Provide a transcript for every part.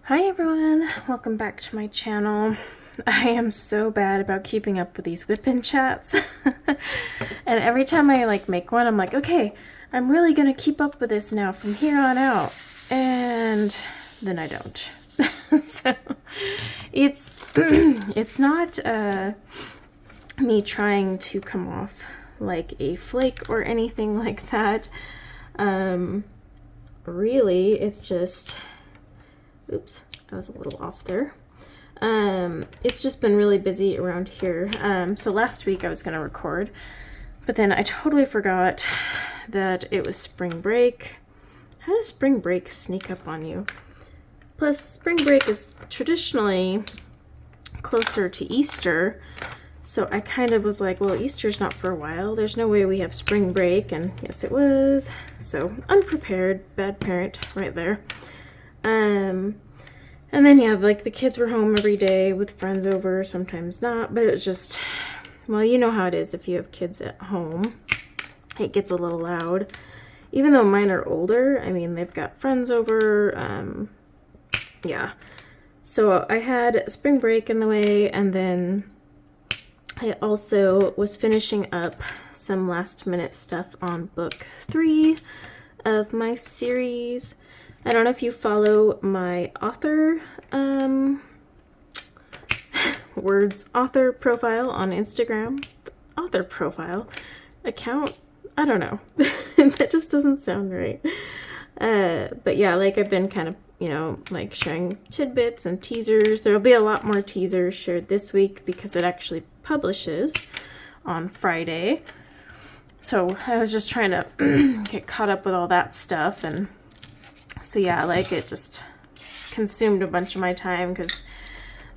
Hi everyone, welcome back to my channel. I am so bad about keeping up with these WIP chats. And every time I make one, I'm like, okay, I'm really gonna keep up with this now from here on out. And then I don't. So it's not me trying to come off like a flake or anything like that. Really, it's just, oops, I was a little off there. It's just been really busy around here. So last week I was gonna record, but then I totally forgot that it was spring break. How does spring break sneak up on you? Plus, spring break is traditionally closer to Easter, so I kind of was like, well, Easter's not for a while. There's no way we have spring break, and yes, it was. So unprepared, bad parent right there. And then, yeah, like the kids were home every day with friends over, sometimes not, but it was just, well, you know how it is if you have kids at home. It gets a little loud. Even though mine are older, I mean, they've got friends over, yeah. So I had spring break in the way, and then I also was finishing up some last minute stuff on book 3 of my series. I don't know if you follow my author author profile on Instagram. Author profile account? I don't know. That just doesn't sound right. But yeah, like I've been kind of, you know, like sharing tidbits and teasers. There'll be a lot more teasers shared this week because it actually publishes on Friday. So I was just trying to get caught up with all that stuff, and so yeah, like it just consumed a bunch of my time because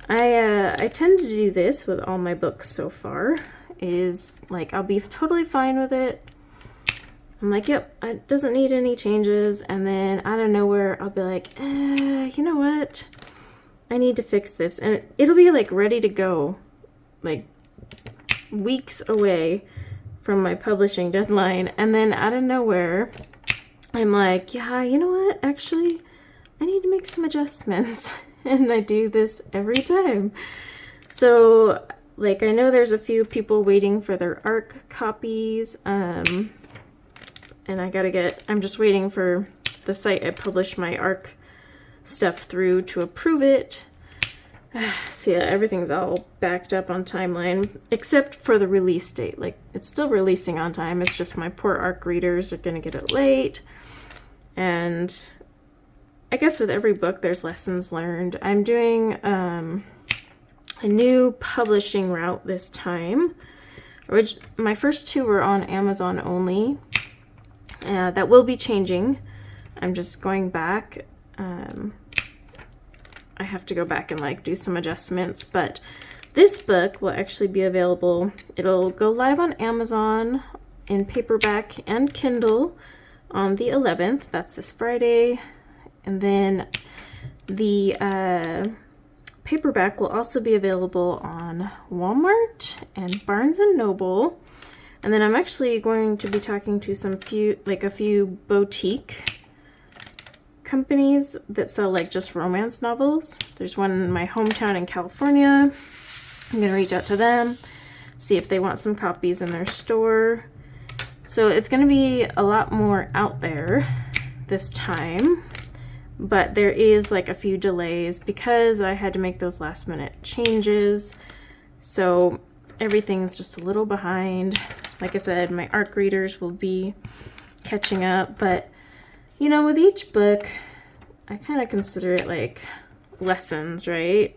I tend to do this with all my books so far, is like I'll be totally fine with it. I'm like, yep, it doesn't need any changes, and then out of nowhere I'll be like, you know what? I need to fix this, and it'll be like ready to go, like weeks away from my publishing deadline, and then out of nowhere I'm like, yeah, you know what? Actually, I need to make some adjustments. And I do this every time. So, like, I know there's a few people waiting for their ARC copies. And I'm just waiting for the site I publish my ARC stuff through to approve it. So yeah, everything's all backed up on timeline, except for the release date. Like, it's still releasing on time. It's just my poor ARC readers are gonna get it late. And I guess with every book, there's lessons learned. I'm doing a new publishing route this time. My first 2 were on Amazon only. That will be changing. I'm just going back. I have to go back and like do some adjustments, but this book will actually be available. It'll go live on Amazon in paperback and Kindle on the 11th. That's this Friday. And then the paperback will also be available on Walmart and Barnes and Noble. And then I'm actually going to be talking to a few boutique companies that sell like just romance novels. There's one in my hometown in California. I'm gonna reach out to them, see if they want some copies in their store. So it's gonna be a lot more out there this time, but there is like a few delays because I had to make those last minute changes. So everything's just a little behind. Like I said, my ARC readers will be catching up, but you know, with each book, I kind of consider it like lessons, right?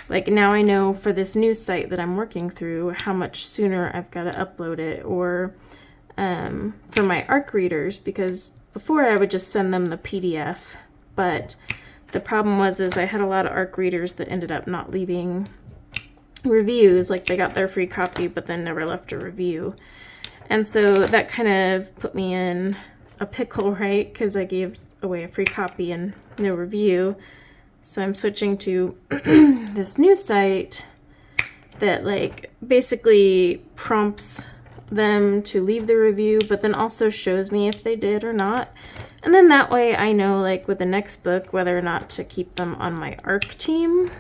Like now I know for this new site that I'm working through how much sooner I've got to upload it, or for my ARC readers, because before I would just send them the PDF, but the problem was I had a lot of ARC readers that ended up not leaving reviews. Like they got their free copy but then never left a review, and so that kind of put me in a pickle, right? Because I gave away a free copy and no review. So I'm switching to this new site that like basically prompts them to leave the review, but then also shows me if they did or not. And then that way I know, like, with the next book, whether or not to keep them on my ARC team.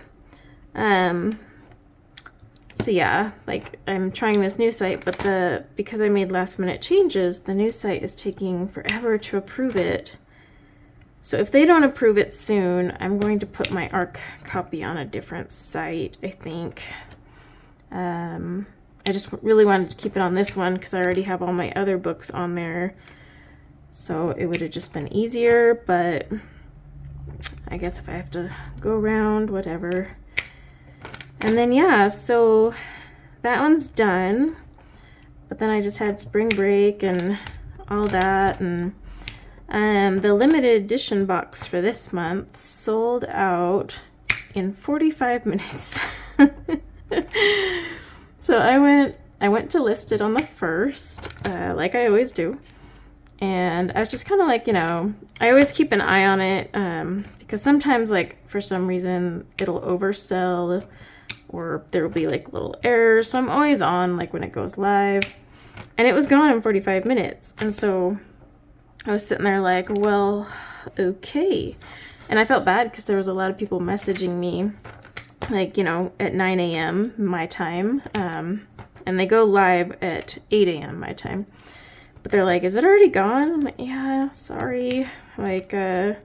So yeah, like, I'm trying this new site, but because I made last minute changes, the new site is taking forever to approve it. So if they don't approve it soon, I'm going to put my ARC copy on a different site, I think. I just really wanted to keep it on this one because I already have all my other books on there. So it would have just been easier, but I guess if I have to go around, whatever. And then, yeah, so that one's done. But then I just had spring break and all that. And the limited edition box for this month sold out in 45 minutes. So I went to list it on the 1st, like I always do. And I was just kind of like, I always keep an eye on it, because sometimes, like, for some reason it'll oversell or there'll be like little errors. So I'm always on, like, when it goes live. And it was gone in 45 minutes. And so I was sitting there like, well, okay. And I felt bad because there was a lot of people messaging me, like, at 9 a.m. my time. And they go live at 8 a.m. my time. But they're like, is it already gone? I'm like, yeah, sorry. Like, I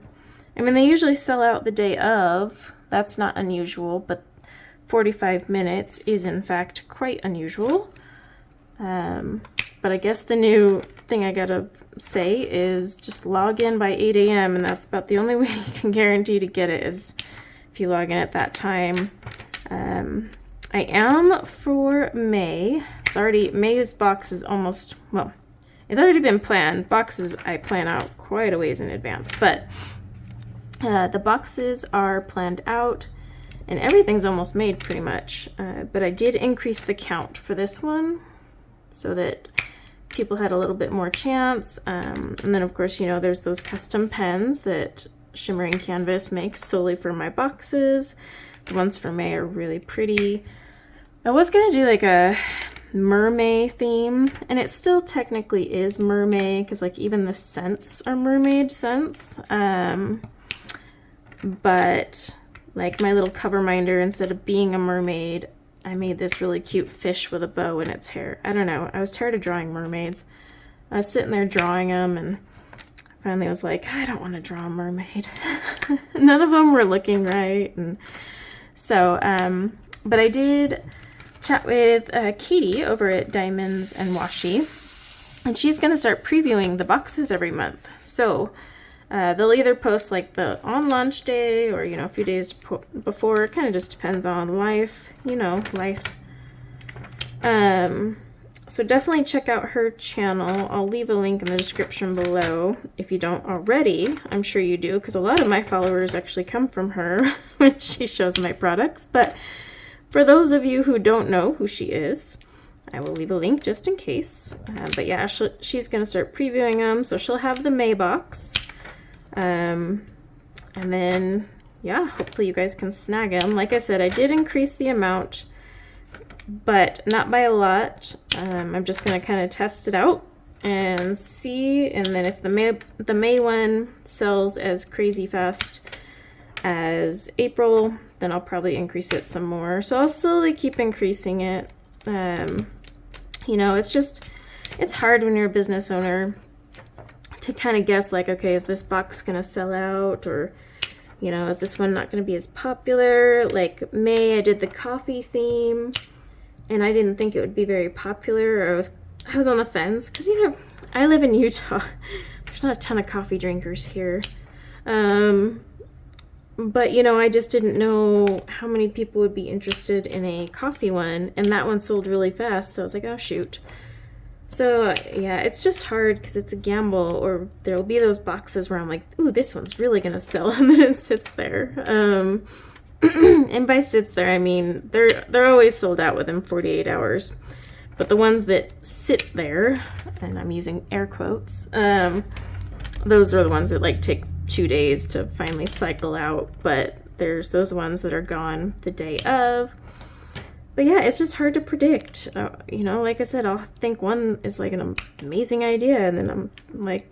mean, they usually sell out the day of. That's not unusual, but 45 minutes is, in fact, quite unusual. But I guess the new thing I gotta say is just log in by 8 a.m. and that's about the only way you can guarantee to get it is if you log in at that time. I am for May. May's box is almost, well, it's already been planned. Boxes I plan out quite a ways in advance, but the boxes are planned out and everything's almost made pretty much. But I did increase the count for this one so that people had a little bit more chance. And then, of course, there's those custom pens that Shimmering Canvas makes solely for my boxes. The ones for May are really pretty. I was going to do like a mermaid theme, and it still technically is mermaid because, like, even the scents are mermaid scents. But like my little cover minder, instead of being a mermaid, I made this really cute fish with a bow in its hair. I don't know. I was tired of drawing mermaids. I was sitting there drawing them and finally was like, I don't want to draw a mermaid. None of them were looking right. And so, but I did chat with Katie over at Diamonds and Washi, and she's going to start previewing the boxes every month. So they'll either post like on launch day or, a few days before. It kind of just depends on life, life. So definitely check out her channel. I'll leave a link in the description below if you don't already. I'm sure you do, because a lot of my followers actually come from her when she shows my products. But for those of you who don't know who she is, I will leave a link just in case. But yeah, she's going to start previewing them. So she'll have the May box. And then, yeah, hopefully you guys can snag them. Like I said, I did increase the amount, but not by a lot. I'm just going to kind of test it out and see. And then if the May one sells as crazy fast as April, then I'll probably increase it some more. So I'll slowly keep increasing it. It's hard when you're a business owner to kind of guess, like, okay, is this box going to sell out, or, is this one not going to be as popular? Like May, I did the coffee theme, and I didn't think it would be very popular. Or I was on the fence because, I live in Utah. There's not a ton of coffee drinkers here. But, I just didn't know how many people would be interested in a coffee one, and that one sold really fast, so I was like, oh, shoot. So, yeah, it's just hard because it's a gamble, or there'll be those boxes where I'm like, ooh, this one's really going to sell, and then it sits there. And by sits there, I mean, they're always sold out within 48 hours. But the ones that sit there, and I'm using air quotes, those are the ones that, like, take 2 days to finally cycle out. But there's those ones that are gone the day of. But yeah, it's just hard to predict. Like I said, I'll think one is like an amazing idea, and then I'm like,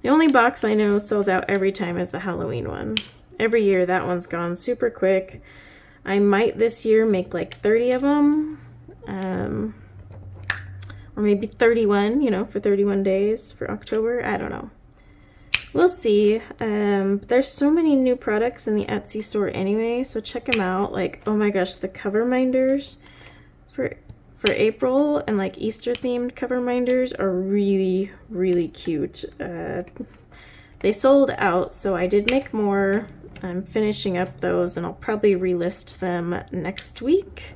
The only box I know sells out every time is the Halloween one. Every year that one's gone super quick. I might this year make like 30 of them. Or maybe 31, you know, for 31 days for October. I don't know. We'll see. There's so many new products in the Etsy store anyway, so check them out. Like, oh my gosh, the cover minders for April and like Easter themed cover minders are really, really cute. They sold out, so I did make more. I'm finishing up those and I'll probably relist them next week.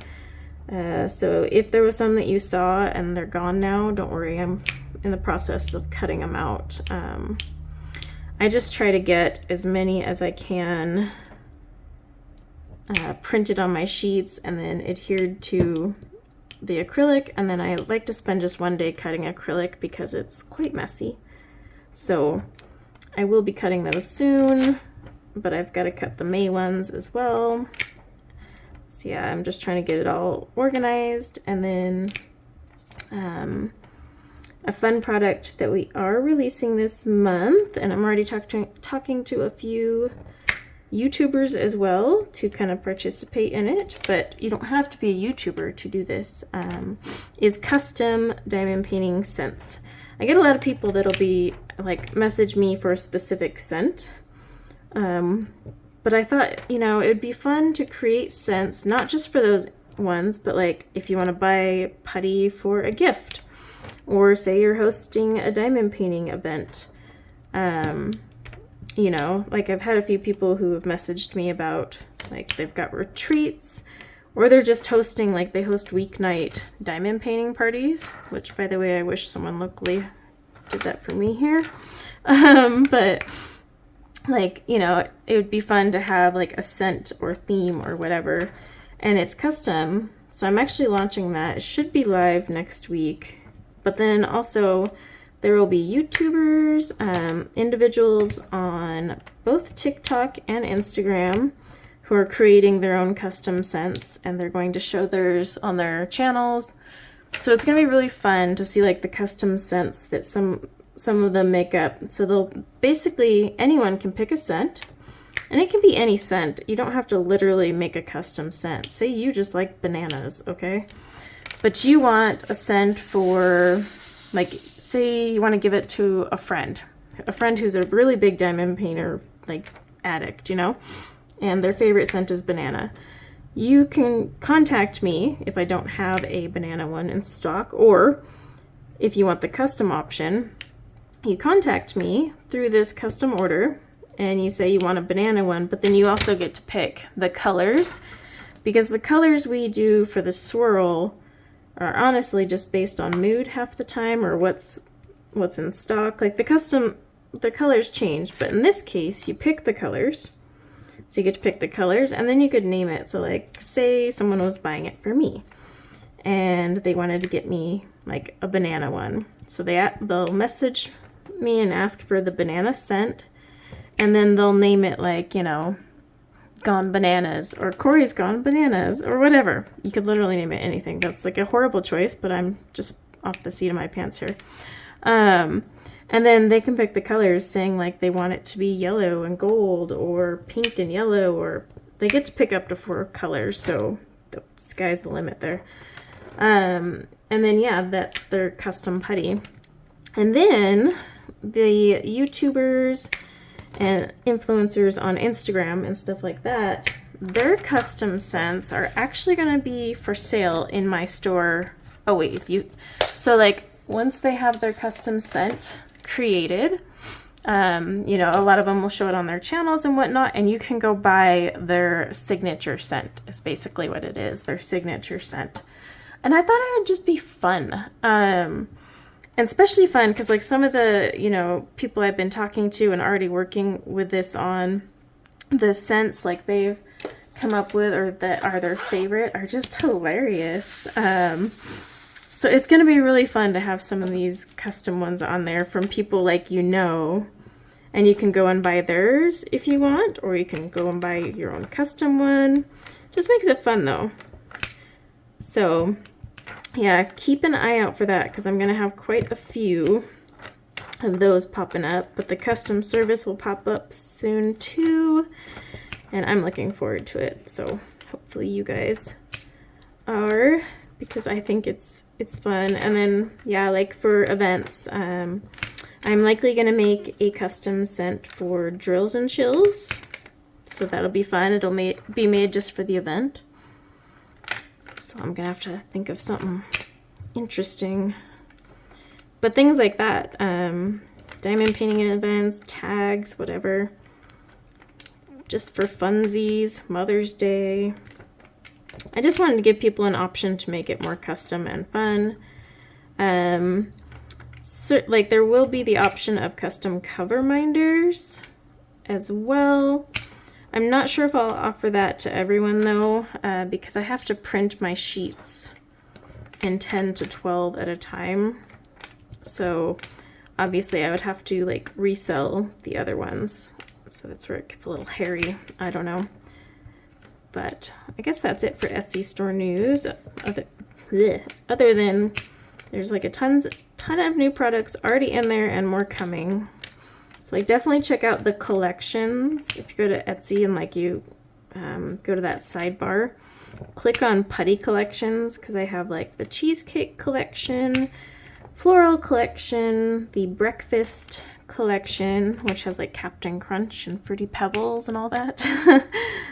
So if there was some that you saw and they're gone now, don't worry, I'm in the process of cutting them out. I just try to get as many as I can printed on my sheets and then adhered to the acrylic, and then I like to spend just one day cutting acrylic because it's quite messy. So I will be cutting those soon, but I've got to cut the May ones as well. So yeah, I'm just trying to get it all organized. And then a fun product that we are releasing this month, and I'm already talking to a few YouTubers as well to kind of participate in it, but you don't have to be a YouTuber to do this, is custom diamond painting scents. I get a lot of people that'll be like message me for a specific scent, but I thought, you know, it would be fun to create scents, not just for those ones, but like if you want to buy putty for a gift, or say you're hosting a diamond painting event. You know, like I've had a few people who have messaged me about like they've got retreats, or they're just hosting, like they host weeknight diamond painting parties, which by the way, I wish someone locally did that for me here. But like, you know, it would be fun to have like a scent or theme or whatever, and it's custom. So I'm actually launching that. It should be live next week, but then also there will be YouTubers, individuals on both TikTok and Instagram who are creating their own custom scents, and they're going to show theirs on their channels. So it's going to be really fun to see like the custom scents that some of them make up. So they'll basically, anyone can pick a scent, and it can be any scent. You don't have to literally make a custom scent. Say you just like bananas, okay? But you want a scent for, like, say you want to give it to a friend who's a really big diamond painter, like addict, you know, and their favorite scent is banana. You can contact me if I don't have a banana one in stock, or if you want the custom option, you contact me through this custom order and you say you want a banana one, but then you also get to pick the colors, because the colors we do for the swirl are honestly just based on mood half the time, or what's in stock. Like the colors change, but in this case you pick the colors. So you get to pick the colors, and then you could name it. So like say someone was buying it for me and they wanted to get me like a banana one. So they'll message me and ask for the banana scent, and then they'll name it like, you know, Gone Bananas, or Corey's Gone Bananas, or whatever. You could literally name it anything. That's like a horrible choice, but I'm just off the seat of my pants here. And then they can pick the colors, saying like they want it to be yellow and gold, or pink and yellow, or they get to pick up to 4 colors, so the sky's the limit there. And then yeah, that's their custom putty. And then the YouTubers and influencers on Instagram and stuff like that, their custom scents are actually going to be for sale in my store always. So like once they have their custom scent created, you know, a lot of them will show it on their channels and whatnot, and you can go buy their signature scent is basically what it is, their signature scent. And I thought it would just be fun. And especially fun because like some of the, you know, people I've been talking to and already working with this on, the scents like they've come up with or that are their favorite are just hilarious. So it's going to be really fun to have some of these custom ones on there from people like, you know, and you can go and buy theirs if you want, or you can go and buy your own custom one. Just makes it fun though. So yeah, keep an eye out for that because I'm going to have quite a few of those popping up, but the custom service will pop up soon too, and I'm looking forward to it. So hopefully you guys are, because I think it's fun. And then yeah, like for events, I'm likely gonna make a custom scent for drills and chills, so that'll be fun. It'll be made just for the event, so I'm gonna have to think of something interesting. But things like that, diamond painting events, tags, whatever, just for funsies, Mother's Day. I just wanted to give people an option to make it more custom and fun. So, like, there will be the option of custom cover minders as well. I'm not sure if I'll offer that to everyone though, because I have to print my sheets in 10 to 12 at a time. So obviously I would have to like resell the other ones. So that's where it gets a little hairy. I don't know. But I guess that's it for Etsy store news. Other than there's like a ton of new products already in there and more coming. So like definitely check out the collections. If you go to Etsy and like you go to that sidebar, click on putty collections, because I have like the cheesecake collection, floral collection, the breakfast collection, which has like Captain Crunch and Fruity Pebbles and all that,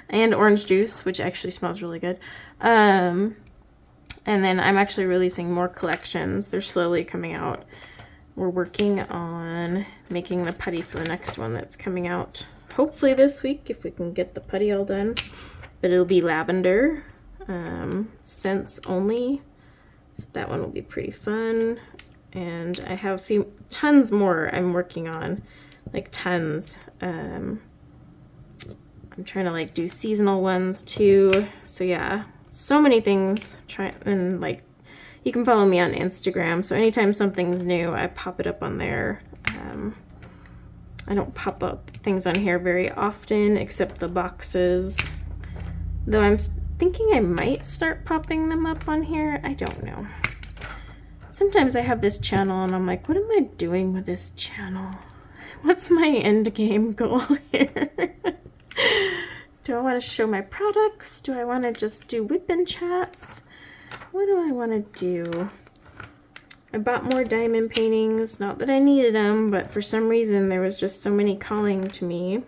and orange juice, which actually smells really good. And then I'm actually releasing more collections. They're slowly coming out. We're working on making the putty for the next one that's coming out hopefully this week, if we can get the putty all done. But it'll be lavender, scents only. So that one will be pretty fun. And I have tons more I'm working on, like tons. I'm trying to like do seasonal ones too. So yeah, so many things. And like, you can follow me on Instagram. So anytime something's new, I pop it up on there. I don't pop up things on here very often, except the boxes. Though I'm thinking I might start popping them up on here. I don't know. Sometimes I have this channel and I'm like, what am I doing with this channel? What's my end game goal here? Do I want to show my products? Do I want to just do WIP and chats? What do I want to do? I bought more diamond paintings. Not that I needed them, but for some reason there was just so many calling to me.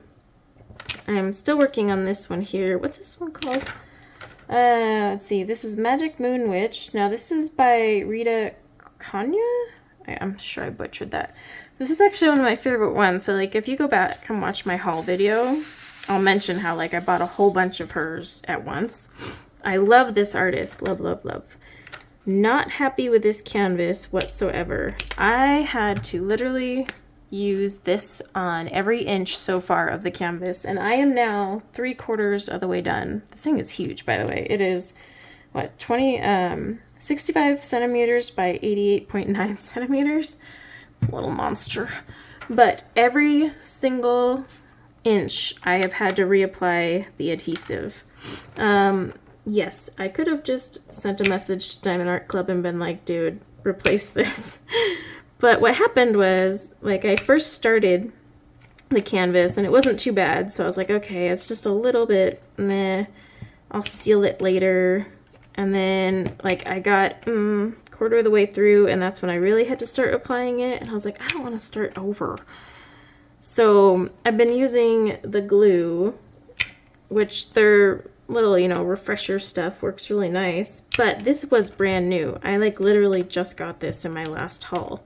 I'm still working on this one here. What's this one called? Let's see. This is Magic Moon Witch. Now this is by Rita Kanya? I'm sure I butchered that. This is actually one of my favorite ones. So like if you go back and watch my haul video, I'll mention how like I bought a whole bunch of hers at once. I love this artist. Love, love, love. Not happy with this canvas whatsoever. I had to literally use this on every inch so far of the canvas, and I am now 3/4 of the way done. This thing is huge, by the way. It is what, 65 centimeters by 88.9 centimeters. It's a little monster. But every single inch I have had to reapply the adhesive. Yes, I could have just sent a message to Diamond Art Club and been like, dude, replace this. But what happened was, like, I first started the canvas and it wasn't too bad. So I was like, okay, it's just a little bit meh. I'll seal it later. And then, like, I got 1/4 of the way through, and that's when I really had to start applying it. And I was like, I don't want to start over. So I've been using the glue, which their little, you know, refresher stuff works really nice. But this was brand new. I like literally just got this in my last haul.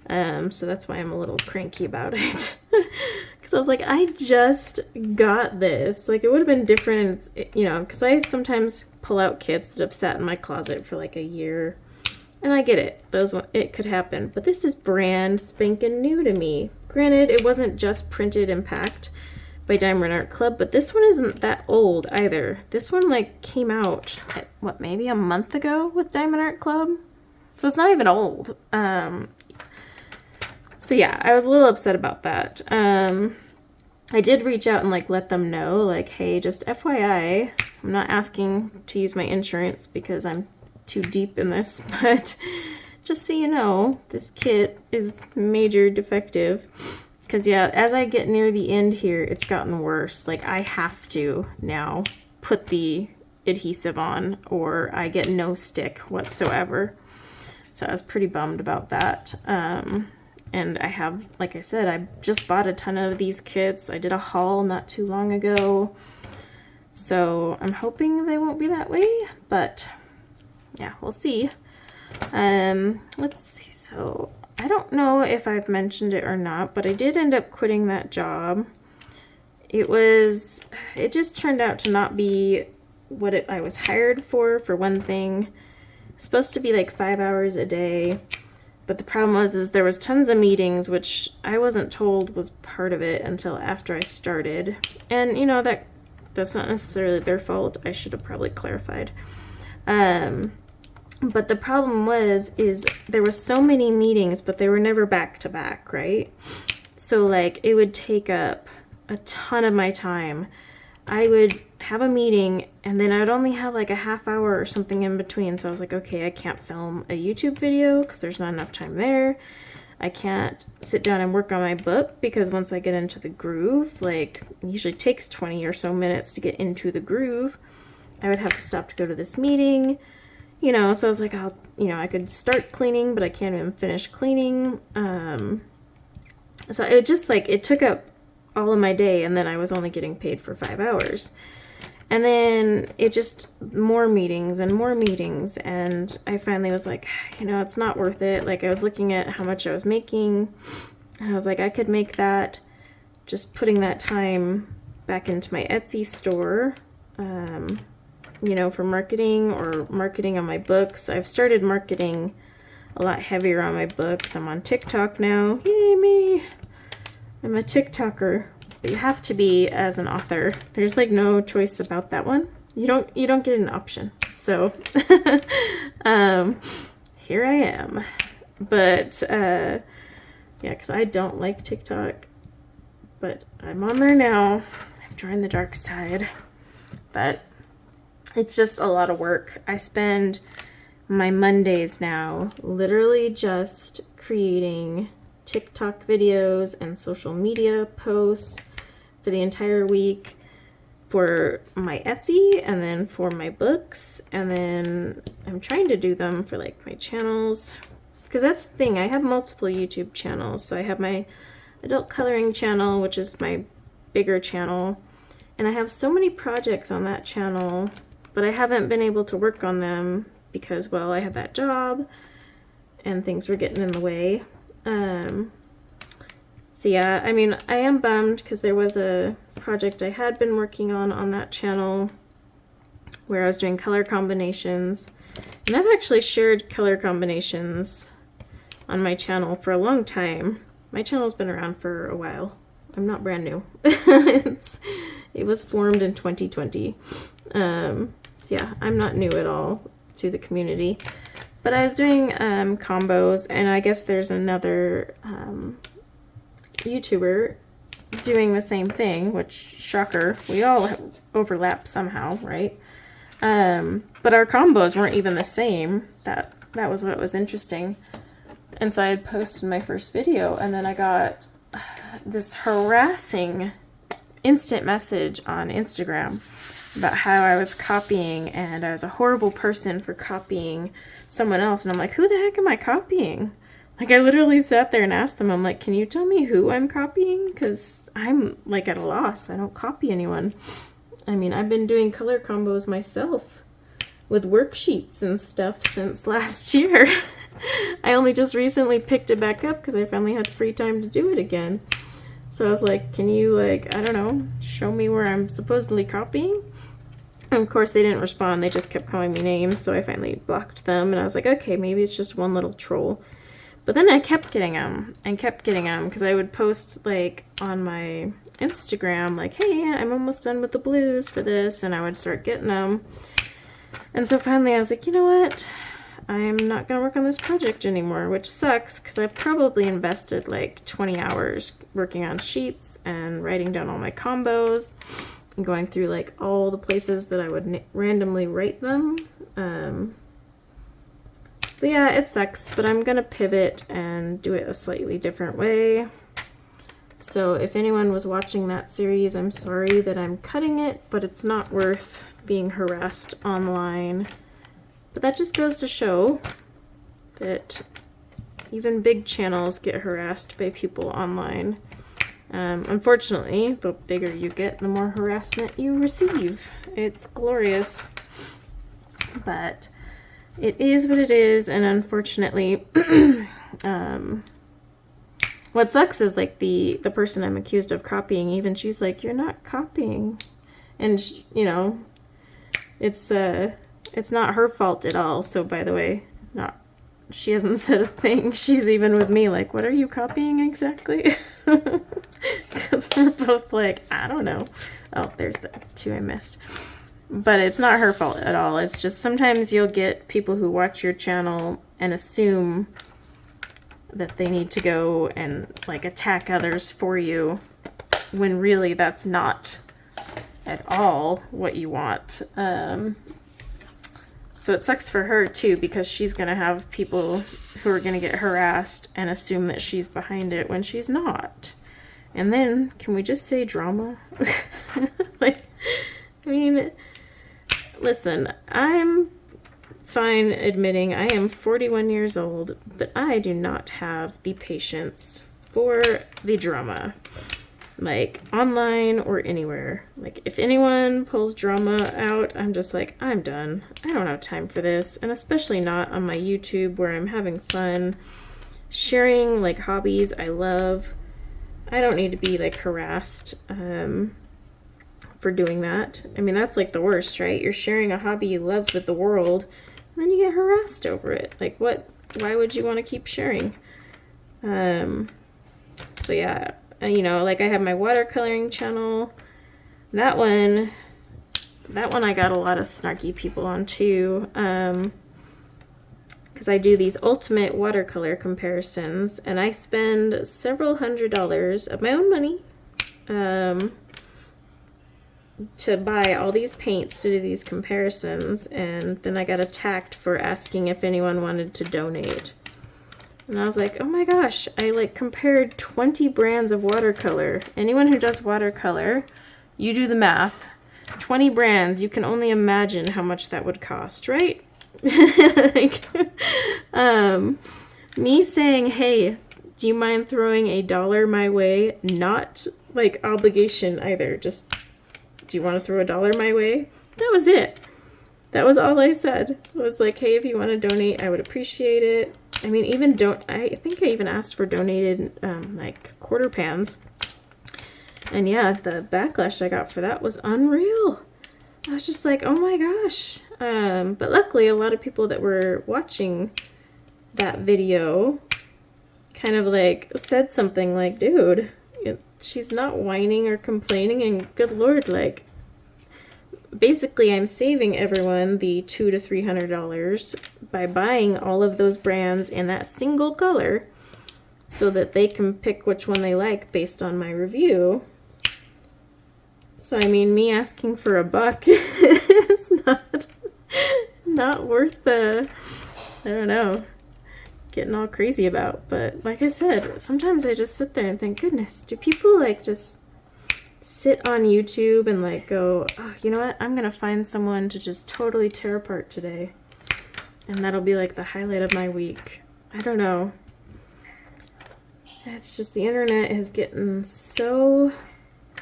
So that's why I'm a little cranky about it. Because I was like, I just got this. Like, it would have been different, you know, because I sometimes pull out kits that have sat in my closet for like a year. And I get it. It could happen. But this is brand spanking new to me. Granted, it wasn't just printed and packed by Diamond Art Club, but this one isn't that old either. This one like came out at, what, maybe a month ago with Diamond Art Club? So it's not even old. So yeah, I was a little upset about that. I did reach out and like let them know, like, hey, just FYI, I'm not asking to use my insurance because I'm too deep in this, but just so you know, this kit is major defective. Because, yeah, as I get near the end here, it's gotten worse. Like, I have to now put the adhesive on or I get no stick whatsoever. So I was pretty bummed about that. And I have, like I said, I just bought a ton of these kits. I did a haul not too long ago. So I'm hoping they won't be that way, but yeah, we'll see. Let's see. So I don't know if I've mentioned it or not, but I did end up quitting that job. It just turned out to not be what I was hired for one thing. It's supposed to be like 5 hours a day. But the problem was there was tons of meetings, which I wasn't told was part of it until after I started. And, you know, that's not necessarily their fault. I should have probably clarified. But the problem is there was so many meetings, but they were never back to back, right? So, like, it would take up a ton of my time. I would have a meeting and then I would only have like a half hour or something in between. So I was like, okay, I can't film a YouTube video because there's not enough time there. I can't sit down and work on my book because once I get into the groove, like it usually takes 20 or so minutes to get into the groove. I would have to stop to go to this meeting, you know, so I was like, I could start cleaning, but I can't even finish cleaning. So it just it took up all of my day, and then I was only getting paid for 5 hours. And then it just more meetings, and I finally was like, it's not worth it. Like, I was looking at how much I was making, and I was like, I could make that just putting that time back into my Etsy store, for marketing or marketing on my books. I've started marketing a lot heavier on my books. I'm on TikTok now. Yay me! I'm a TikToker, but you have to be as an author. There's no choice about that one. You don't get an option. So here I am. But yeah, because I don't like TikTok, but I'm on there now. I've joined the dark side, but it's just a lot of work. I spend my Mondays now literally just creating TikTok videos and social media posts for the entire week for my Etsy and then for my books, and then I'm trying to do them for my channels, because that's the thing, I have multiple YouTube channels. So I have my adult coloring channel, which is my bigger channel, and I have so many projects on that channel, but I haven't been able to work on them because, well, I had that job and things were getting in the way. So yeah, I mean, I am bummed because there was a project I had been working on that channel where I was doing color combinations, and I've actually shared color combinations on my channel for a long time. My channel's been around for a while. I'm not brand new. It was formed in 2020. So yeah, I'm not new at all to the community. But I was doing combos, and I guess there's another YouTuber doing the same thing, which, shocker, we all overlap somehow, right? But our combos weren't even the same. That was what was interesting. And so I had posted my first video, and then I got this harassing instant message on Instagram about how I was copying, and I was a horrible person for copying someone else. And I'm like, who the heck am I copying? I literally sat there and asked them, I'm like, can you tell me who I'm copying? Because I'm at a loss. I don't copy anyone. I mean, I've been doing color combos myself with worksheets and stuff since last year. I only just recently picked it back up because I finally had free time to do it again. So I was like, can you, I don't know, show me where I'm supposedly copying? And of course they didn't respond. They just kept calling me names. So I finally blocked them, and I was like, okay, maybe it's just one little troll. But then I kept getting them because I would post on my Instagram hey, I'm almost done with the blues for this, and I would start getting them. And so finally I was like, you know what? I'm not going to work on this project anymore, which sucks because I probably invested 20 hours working on sheets and writing down all my combos and going through all the places that I would randomly write them. So yeah, it sucks, but I'm gonna pivot and do it a slightly different way. So if anyone was watching that series, I'm sorry that I'm cutting it, but it's not worth being harassed online. But that just goes to show that even big channels get harassed by people online. Unfortunately, the bigger you get, the more harassment you receive. It's glorious. But it is what it is, and unfortunately, what sucks is like the person I'm accused of copying, even she's like, "You're not copying," and you know, it's not her fault at all. So by the way, she hasn't said a thing. She's even with me like, "What are you copying exactly?" Because we're both like, I don't know. Oh, there's the two I missed. But it's not her fault at all. It's just sometimes you'll get people who watch your channel and assume that they need to go and like attack others for you, when really that's not at all what you want. So it sucks for her too, because she's gonna have people who are gonna get harassed and assume that she's behind it when she's not. And then, can we just say drama? Like, I mean, listen, I'm fine admitting I am 41 years old, but I do not have the patience for the drama, like online or anywhere. Like, if anyone pulls drama out, I'm just like, I'm done. I don't have time for this, and especially not on my YouTube where I'm having fun sharing like hobbies I love. I don't need to be like harassed for doing that. I mean, that's like the worst, right? You're sharing a hobby you love with the world, and then you get harassed over it. Like, what? Why would you want to keep sharing? So yeah, you know, like I have my watercoloring channel. That one I got a lot of snarky people on too. Because I do these ultimate watercolor comparisons, and I spend several $100s of my own money to buy all these paints to do these comparisons, and then I got attacked for asking if anyone wanted to donate. And I was like, oh my gosh, I like compared 20 brands of watercolor. Anyone who does watercolor, you do the math. 20 brands, you can only imagine how much that would cost, right? Like, me saying, hey, do you mind throwing $1 my way? Not like obligation either. Just, do you want to throw $1 my way? That was it. That was all I said. It was like, hey, if you want to donate, I would appreciate it. I mean, even I think I even asked for donated like quarter pans. And yeah, the backlash I got for that was unreal. I was just like, oh my gosh. But luckily, a lot of people that were watching that video kind of like said something like, dude, she's not whining or complaining, and good Lord, like, basically I'm saving everyone the $200 to $300 by buying all of those brands in that single color so that they can pick which one they like based on my review. So I mean, me asking for $1 is not worth the, I don't know, getting all crazy about. But like I said, sometimes I just sit there and think, goodness, do people like just sit on YouTube and like go, oh, you know what, I'm gonna find someone to just totally tear apart today, and that'll be like the highlight of my week. I don't know. It's just, the internet is getting so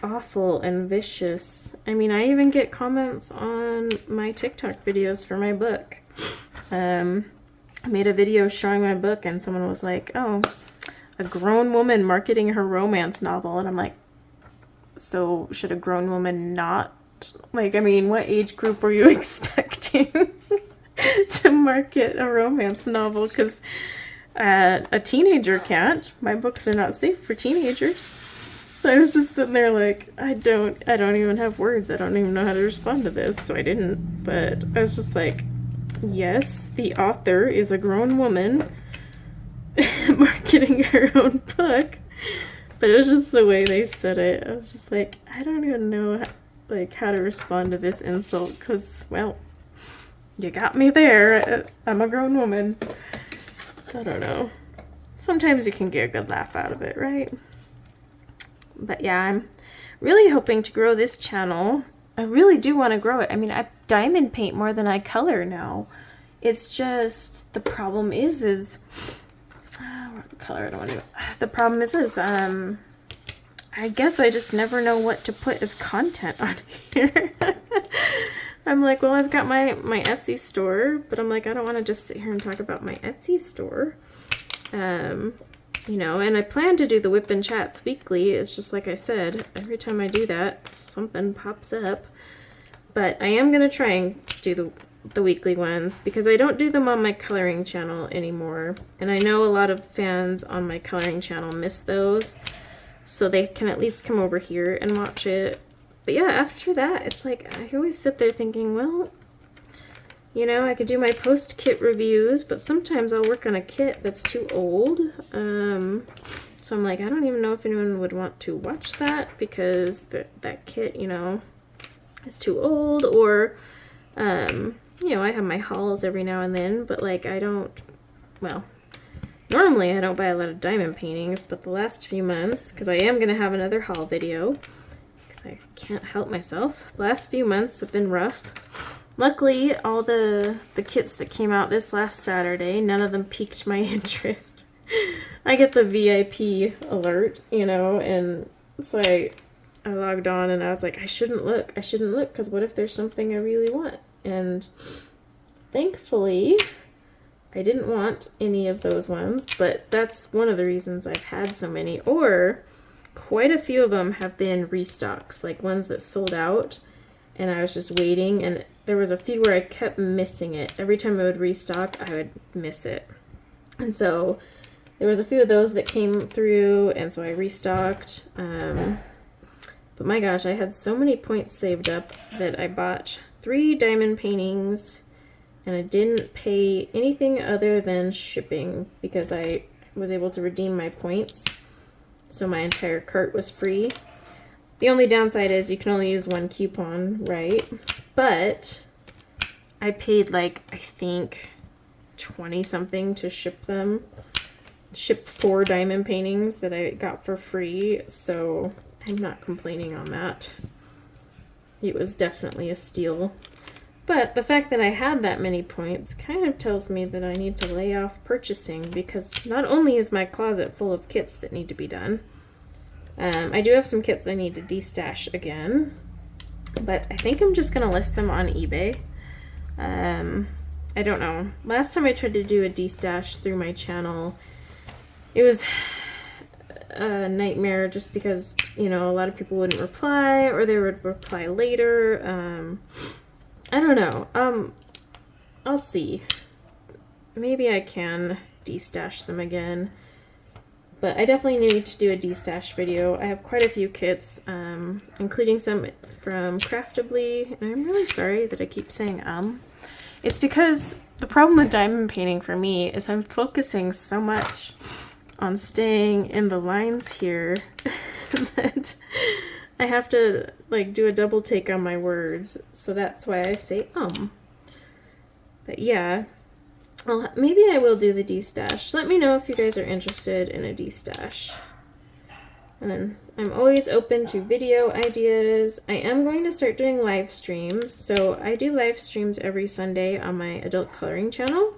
awful and vicious. I mean, I even get comments on my TikTok videos for my book. I made a video showing my book, and someone was like, oh, a grown woman marketing her romance novel. And I'm like, so should a grown woman not, like, I mean, what age group were you expecting to market a romance novel? Because a teenager can't. My books are not safe for teenagers. So I was just sitting there like, I don't even have words. I don't even know how to respond to this. So I didn't. But I was just like, yes, the author is a grown woman marketing her own book. But it was just the way they said it. I was just like, I don't even know how to respond to this insult, because, well, You got me there. I'm a grown woman. I don't know. Sometimes you can get a good laugh out of it, right? But yeah, I'm really hoping to grow this channel. I really do want to grow it. I mean, I diamond paint more than I color now. It's just, the problem is what color I don't want to do. The problem is I guess I just never know what to put as content on here. I'm like, well, I've got my Etsy store, but I'm like, I don't want to just sit here and talk about my Etsy store. You know, and I plan to do the WIP and chats weekly. It's just like I said, every time I do that, something pops up. But I am going to try and do the weekly ones because I don't do them on my coloring channel anymore. And I know a lot of fans on my coloring channel miss those. So they can at least come over here and watch it. But yeah, after that, it's like, I always sit there thinking, well, you know, I could do my post-kit reviews, but sometimes I'll work on a kit that's too old. So I'm like, I don't even know if anyone would want to watch that because that kit, you know, is too old. Or, you know, I have my hauls every now and then, but like I don't, well, normally I don't buy a lot of diamond paintings, but the last few months, because I am going to have another haul video, because I can't help myself, the last few months have been rough. Luckily, all the kits that came out this last Saturday, none of them piqued my interest. I get the VIP alert, you know, and so I logged on and I was like, I shouldn't look, because what if there's something I really want? And thankfully, I didn't want any of those ones, but that's one of the reasons I've had so many, or quite a few of them have been restocks, like ones that sold out, and I was just waiting, and there was a few where I kept missing it. Every time I would restock, I would miss it. And so there was a few of those that came through, and so I restocked. But my gosh, I had so many points saved up that I bought 3 diamond paintings, and I didn't pay anything other than shipping because I was able to redeem my points. So my entire cart was free. The only downside is you can only use 1 coupon, right? But I paid like, I think 20 something to ship them. Ship 4 diamond paintings that I got for free. So I'm not complaining on that. It was definitely a steal. But the fact that I had that many points kind of tells me that I need to lay off purchasing, because not only is my closet full of kits that need to be done, I do have some kits I need to destash again, but I think I'm just going to list them on eBay. I don't know. Last time I tried to do a destash through my channel, it was a nightmare just because, you know, a lot of people wouldn't reply, or they would reply later. I don't know. I'll see. Maybe I can destash them again. But I definitely need to do a destash video. I have quite a few kits, including some from Craftably. And I'm really sorry that I keep saying It's because the problem with diamond painting for me is I'm focusing so much on staying in the lines here that I have to like do a double take on my words, so that's why I say But yeah, well, maybe I will do the destash. Let me know if you guys are interested in a destash. And then I'm always open to video ideas. I am going to start doing live streams. So I do live streams every Sunday on my adult coloring channel.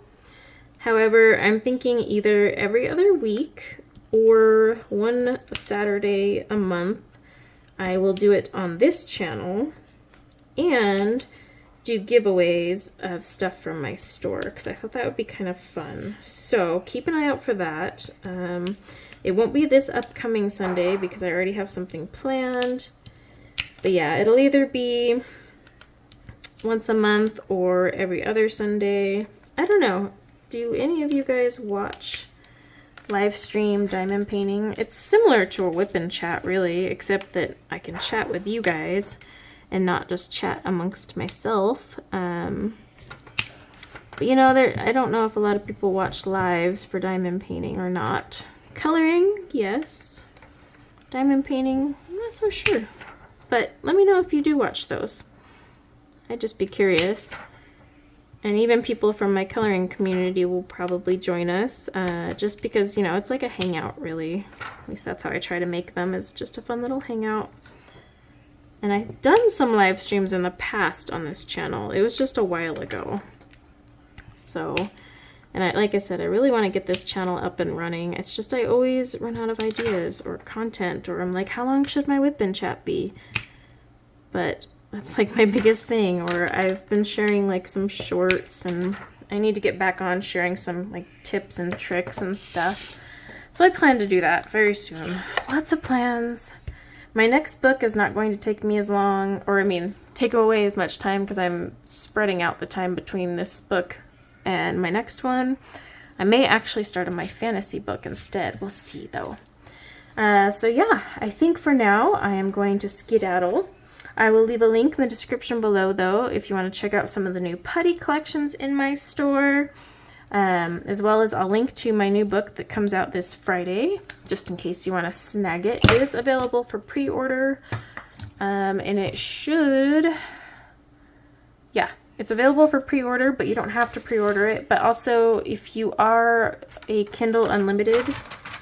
However, I'm thinking either every other week or 1 Saturday a month. I will do it on this channel and do giveaways of stuff from my store, because I thought that would be kind of fun. So keep an eye out for that. It won't be this upcoming Sunday because I already have something planned. But yeah, it'll either be once a month or every other Sunday. I don't know. Do any of you guys watch live stream diamond painting? It's similar to a WIP and chat, really, except that I can chat with you guys and not just chat amongst myself. But you know, I don't know if a lot of people watch lives for diamond painting or not. Coloring, yes. Diamond painting, I'm not so sure. But let me know if you do watch those. I'd just be curious. And even people from my coloring community will probably join us, just because, you know, it's like a hangout, really. At least that's how I try to make them, is just a fun little hangout. And I've done some live streams in the past on this channel. It was just a while ago. So, and like I said, I really want to get this channel up and running. It's just I always run out of ideas or content, or I'm like, how long should my WIP and chat be? But that's like my biggest thing. Or I've been sharing like some shorts, and I need to get back on sharing some like tips and tricks and stuff. So I plan to do that very soon. Lots of plans. My next book is not going to take me as long, or I mean, take away as much time, because I'm spreading out the time between this book and my next one. I may actually start on my fantasy book instead. We'll see though. So yeah, I think for now I am going to skedaddle. I will leave a link in the description below though if you want to check out some of the new putty collections in my store. As well as I'll link to my new book that comes out this Friday, just in case you want to snag it. It is available for pre-order, and it should, yeah, it's available for pre-order, but you don't have to pre-order it. But also, if you are a Kindle Unlimited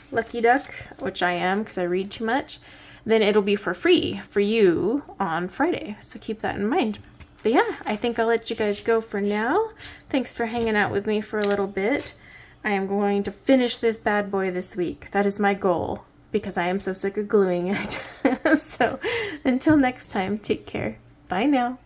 lucky duck, which I am because I read too much, then it'll be for free for you on Friday, so keep that in mind. But yeah, I think I'll let you guys go for now. Thanks for hanging out with me for a little bit. I am going to finish this bad boy this week. That is my goal, because I am so sick of gluing it. So until next time, take care. Bye now.